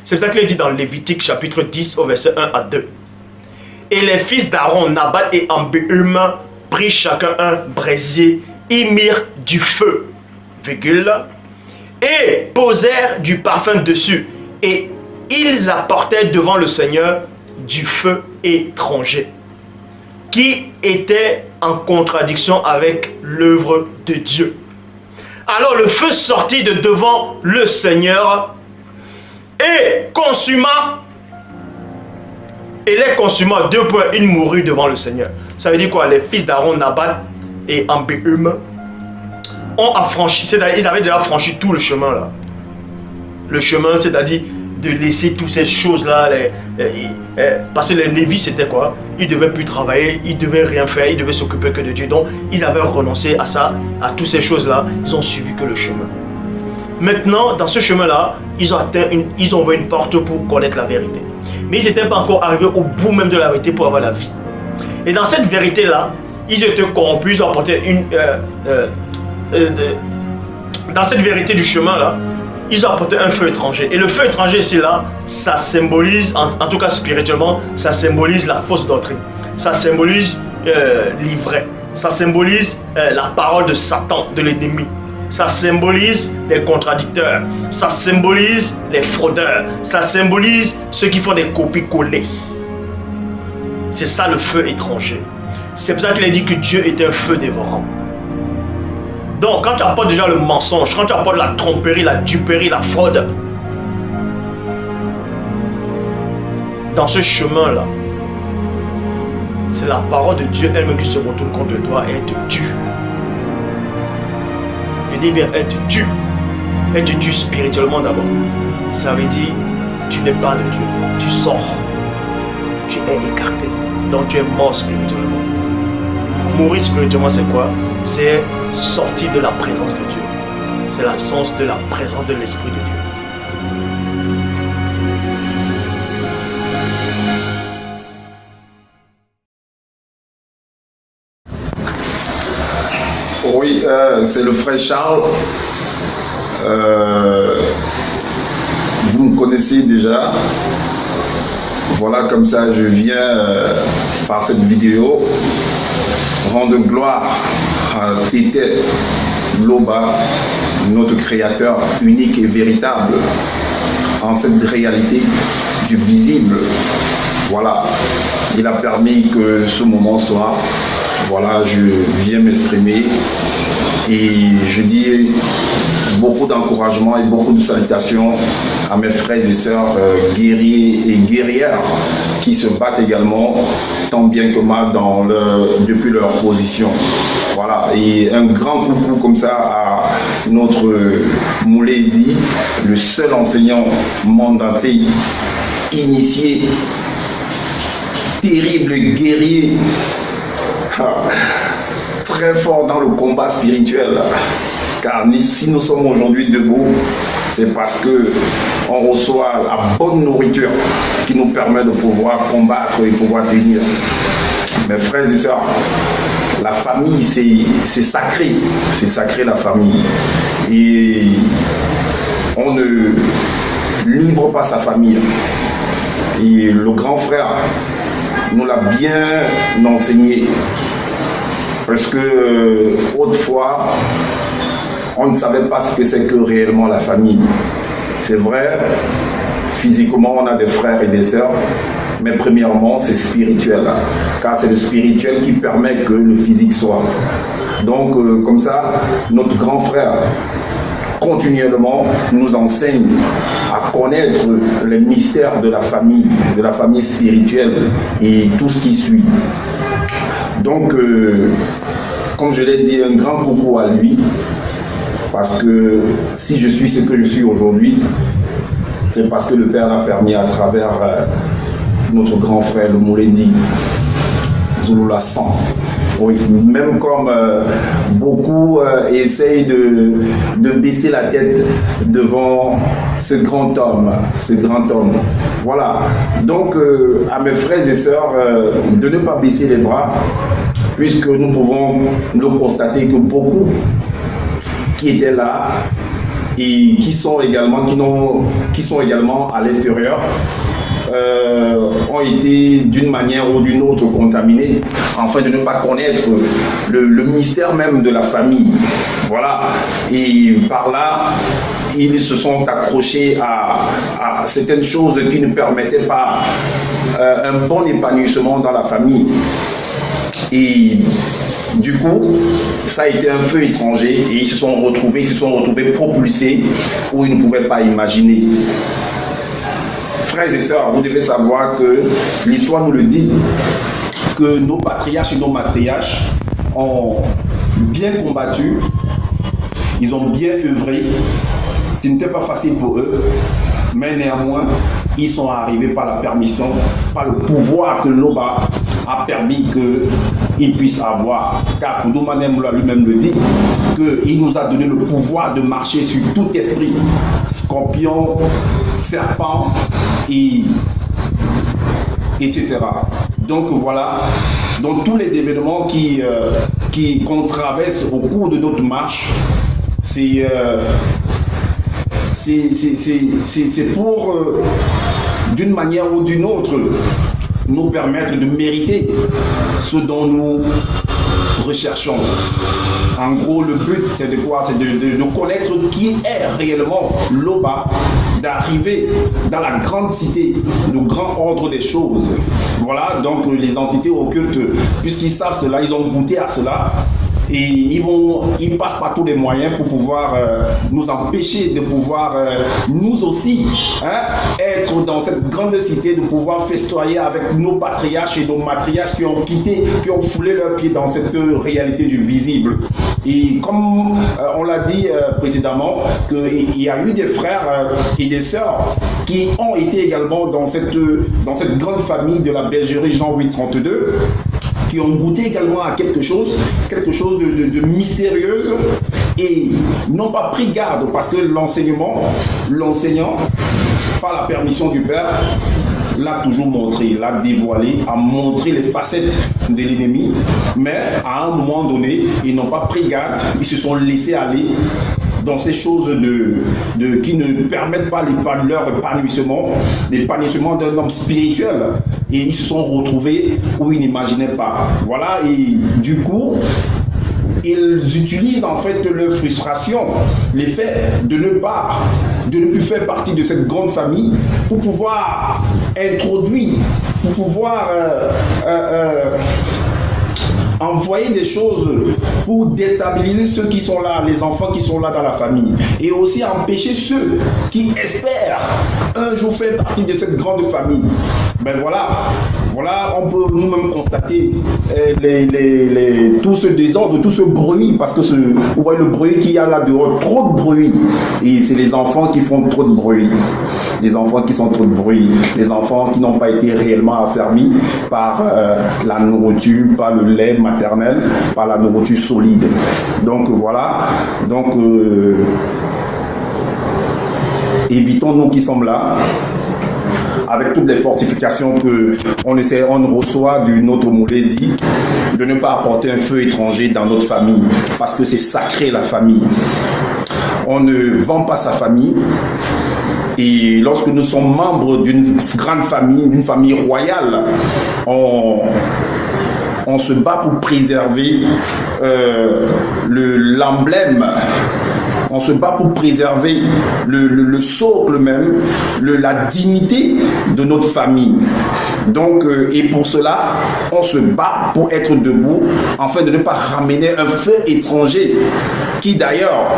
C'est ça qu'il dit dans Lévitique chapitre 10 au verset 1 à 2. Et les fils d'Aaron, Nadab et Abihu, prirent chacun un brasier, y mirent du feu, virgule, et posèrent du parfum dessus. Et ils apportaient devant le Seigneur du feu étranger, qui était en contradiction avec l'œuvre de Dieu. Alors le feu sortit de devant le Seigneur et consuma. Et les consuma, 2 points, ils moururent devant le Seigneur. Ça veut dire quoi? Les fils d'Aaron, Nadab et Abihu ont affranchi, c'est-à-dire ils avaient déjà franchi tout le chemin là. Le chemin, c'est-à-dire de laisser toutes ces choses-là, parce que les Lévis c'était quoi? Ils ne devaient plus travailler, ils ne devaient rien faire, ils devaient s'occuper que de Dieu. Donc ils avaient renoncé à ça, à toutes ces choses-là, ils ont suivi que le chemin. Maintenant, dans ce chemin-là, ils ont ouvert une porte pour connaître la vérité. Mais ils n'étaient pas encore arrivés au bout même de la vérité pour avoir la vie. Et dans cette vérité-là, ils étaient corrompus, ils ont apporté dans cette vérité du chemin-là, ils ont apporté un feu étranger. Et le feu étranger ici là, ça symbolise, en tout cas spirituellement, ça symbolise la fausse doctrine. Ça symbolise l'ivraie. Ça symbolise la parole de Satan, de l'ennemi. Ça symbolise les contradicteurs. Ça symbolise les fraudeurs. Ça symbolise ceux qui font des copies-collées. C'est ça le feu étranger. C'est pour ça qu'il a dit que Dieu est un feu dévorant. Donc, quand tu apportes déjà le mensonge, quand tu apportes la tromperie, la duperie, la fraude, dans ce chemin-là, c'est la parole de Dieu elle-même qui se retourne contre toi et elle te tue. Je dis bien, elle te tue. Elle te tue spirituellement d'abord. Ça veut dire, tu n'es pas de Dieu. Tu sors. Tu es écarté. Donc, tu es mort spirituellement. Mourir spirituellement, c'est quoi? C'est sortir de la présence de Dieu. C'est l'absence de la présence de l'Esprit de Dieu. Oui, c'est le frère Charles. Vous me connaissez déjà. Voilà, comme ça, je viens par cette vidéo rendre gloire à Tété Loba, notre créateur unique et véritable, en cette réalité du visible. Voilà, il a permis que ce moment soit. Voilà, je viens m'exprimer et je dis beaucoup d'encouragement et beaucoup de salutations à mes frères et sœurs guerriers et guerrières qui se battent également tant bien que mal depuis leur position. Voilà, et un grand coucou comme ça à notre Mouledi, le seul enseignant mandaté, initié, terrible guerrier, très fort dans le combat spirituel. Car si nous sommes aujourd'hui debout, c'est parce que on reçoit la bonne nourriture qui nous permet de pouvoir combattre et pouvoir tenir. Mes frères et sœurs, la famille, c'est sacré. C'est sacré la famille. Et on ne livre pas sa famille. Et le grand frère nous l'a bien enseigné. Parce que autrefois, on ne savait pas ce que c'est que réellement la famille. C'est vrai, physiquement, on a des frères et des sœurs, mais premièrement, c'est spirituel. Car c'est le spirituel qui permet que le physique soit. Donc, comme ça, notre grand frère, continuellement, nous enseigne à connaître les mystères de la famille spirituelle et tout ce qui suit. Donc, comme je l'ai dit, un grand coucou à lui. Parce que si je suis ce que je suis aujourd'hui, c'est parce que le Père l'a permis à travers notre grand frère, le Mouledi, Zouloula 100. Oui, même comme beaucoup essayent de baisser la tête devant ce grand homme. Voilà. Donc, à mes frères et sœurs, de ne pas baisser les bras, puisque nous pouvons le constater que beaucoup qui étaient là et qui sont également à l'extérieur ont été d'une manière ou d'une autre contaminés, afin de ne pas connaître le mystère même de la famille. Voilà. Et par là, ils se sont accrochés à certaines choses qui ne permettaient pas un bon épanouissement dans la famille. Et du coup, ça a été un feu étranger et ils se sont retrouvés propulsés où ils ne pouvaient pas imaginer. Frères et sœurs, vous devez savoir que l'histoire nous le dit, que nos patriarches et nos matriarches ont bien combattu, ils ont bien œuvré. Ce n'était pas facile pour eux, mais néanmoins, ils sont arrivés par la permission, par le pouvoir que l'Oba a permis qu'ils puissent avoir. Car Koudouma lui-même le dit, qu'il nous a donné le pouvoir de marcher sur tout esprit, scorpion, serpent, etc. Donc voilà, donc tous les événements qu'on traverse au cours de notre marche, c'est pour, d'une manière ou d'une autre, nous permettre de mériter ce dont nous recherchons. En gros, le but, c'est de quoi? C'est de connaître qui est réellement l'Oba, d'arriver dans la grande cité, le grand ordre des choses. Voilà, donc les entités occultes, puisqu'ils savent cela, ils ont goûté à cela, et ils passent par tous les moyens pour pouvoir nous empêcher de pouvoir nous aussi être dans cette grande cité, de pouvoir festoyer avec nos patriarches et nos matriarches qui ont foulé leurs pieds dans cette réalité du visible. Et comme on l'a dit précédemment, qu'il y a eu des frères et des sœurs qui ont été également dans cette grande famille de la bergerie Jean 832, qui ont goûté également à quelque chose de mystérieux et n'ont pas pris garde parce que l'enseignant, par la permission du Père, l'a toujours montré, l'a dévoilé, a montré les facettes de l'ennemi, mais à un moment donné, ils n'ont pas pris garde, ils se sont laissés aller dans ces choses qui ne permettent pas leur l'épanouissement d'un homme spirituel. Et ils se sont retrouvés où ils n'imaginaient pas. Voilà, et du coup, ils utilisent en fait leur frustration, l'effet de ne plus faire partie de cette grande famille pour pouvoir introduire, pour pouvoir envoyer des choses pour déstabiliser ceux qui sont là, les enfants qui sont là dans la famille, et aussi empêcher ceux qui espèrent un jour faire partie de cette grande famille. Ben voilà, on peut nous-mêmes constater tout ce désordre, tout ce bruit, parce que vous voyez le bruit qu'il y a là dehors, trop de bruit, et c'est les enfants qui font trop de bruit, les enfants qui sont trop de bruit, les enfants qui n'ont pas été réellement affermis par la nourriture, par le lait maternel, par la nourriture solide. Donc voilà, évitons nous qui sommes là, avec toutes les fortifications qu'on reçoit du Notre Moulé dit, de ne pas apporter un feu étranger dans notre famille, parce que c'est sacré la famille. On ne vend pas sa famille. Et lorsque nous sommes membres d'une grande famille, d'une famille royale, on se bat pour préserver l'emblème. On se bat pour préserver le socle même, la dignité de notre famille. Donc, et pour cela, on se bat pour être debout, afin de ne pas ramener un feu étranger, qui d'ailleurs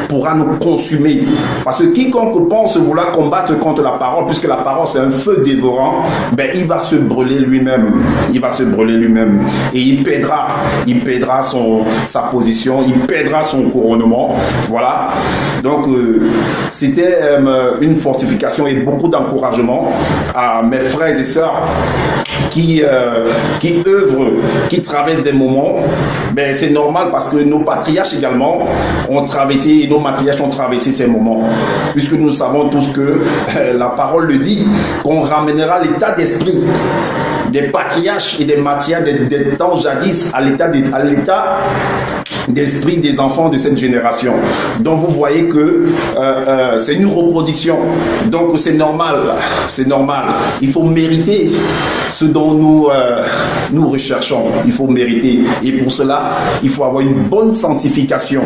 pourra nous consumer. Parce que quiconque pense vouloir combattre contre la parole, puisque la parole c'est un feu dévorant, ben il va se brûler lui-même. Il va se brûler lui-même. Et il perdra sa position, il perdra son couronnement. Voilà. Donc, c'était une fortification et beaucoup d'encouragement à mes frères et sœurs qui œuvrent, qui traversent des moments. Ben, c'est normal parce que nos patriarches également ont traversé, et nos matriarches ont traversé ces moments. Puisque nous savons tous que la parole le dit, qu'on ramènera l'état d'esprit des patriarches et des matriarches des temps jadis à l'état d'esprit des enfants de cette génération. Donc vous voyez que c'est une reproduction. Donc c'est normal, c'est normal. Il faut mériter ce dont nous recherchons. Il faut mériter. Et pour cela, il faut avoir une bonne sanctification,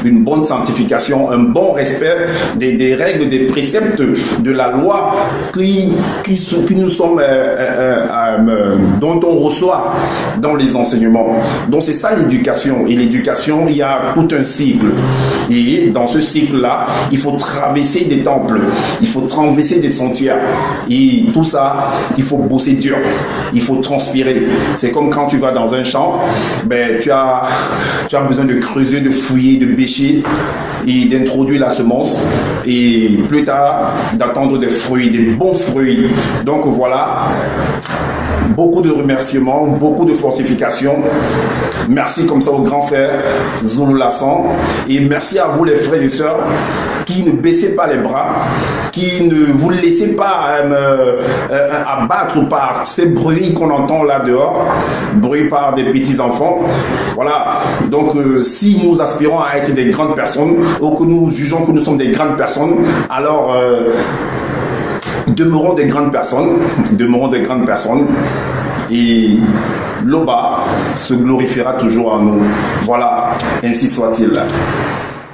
un bon respect des règles, des préceptes de la loi qui nous sommes, dont on reçoit dans les enseignements. Donc c'est ça l'éducation. Et l'éducation, il y a tout un cycle. Et dans ce cycle-là, il faut traverser des temples, il faut traverser des sanctuaires. Et tout ça, il faut bosser dur, il faut transpirer. C'est comme quand tu vas dans un champ, ben, tu as besoin de creuser, de fouiller, de bêcher et d'introduire la semence. Et plus tard, d'attendre des fruits, des bons fruits. Donc voilà. Beaucoup de remerciements, beaucoup de fortifications. Merci comme ça au grand frère Zulu Lassan. Et merci à vous les frères et sœurs qui ne baissez pas les bras, qui ne vous laissez pas abattre par ces bruits qu'on entend là dehors, bruits par des petits enfants. Voilà. Donc si nous aspirons à être des grandes personnes, ou que nous jugeons que nous sommes des grandes personnes, alors demeurons des grandes personnes, et l'Oba se glorifiera toujours en nous. Voilà, ainsi soit-il.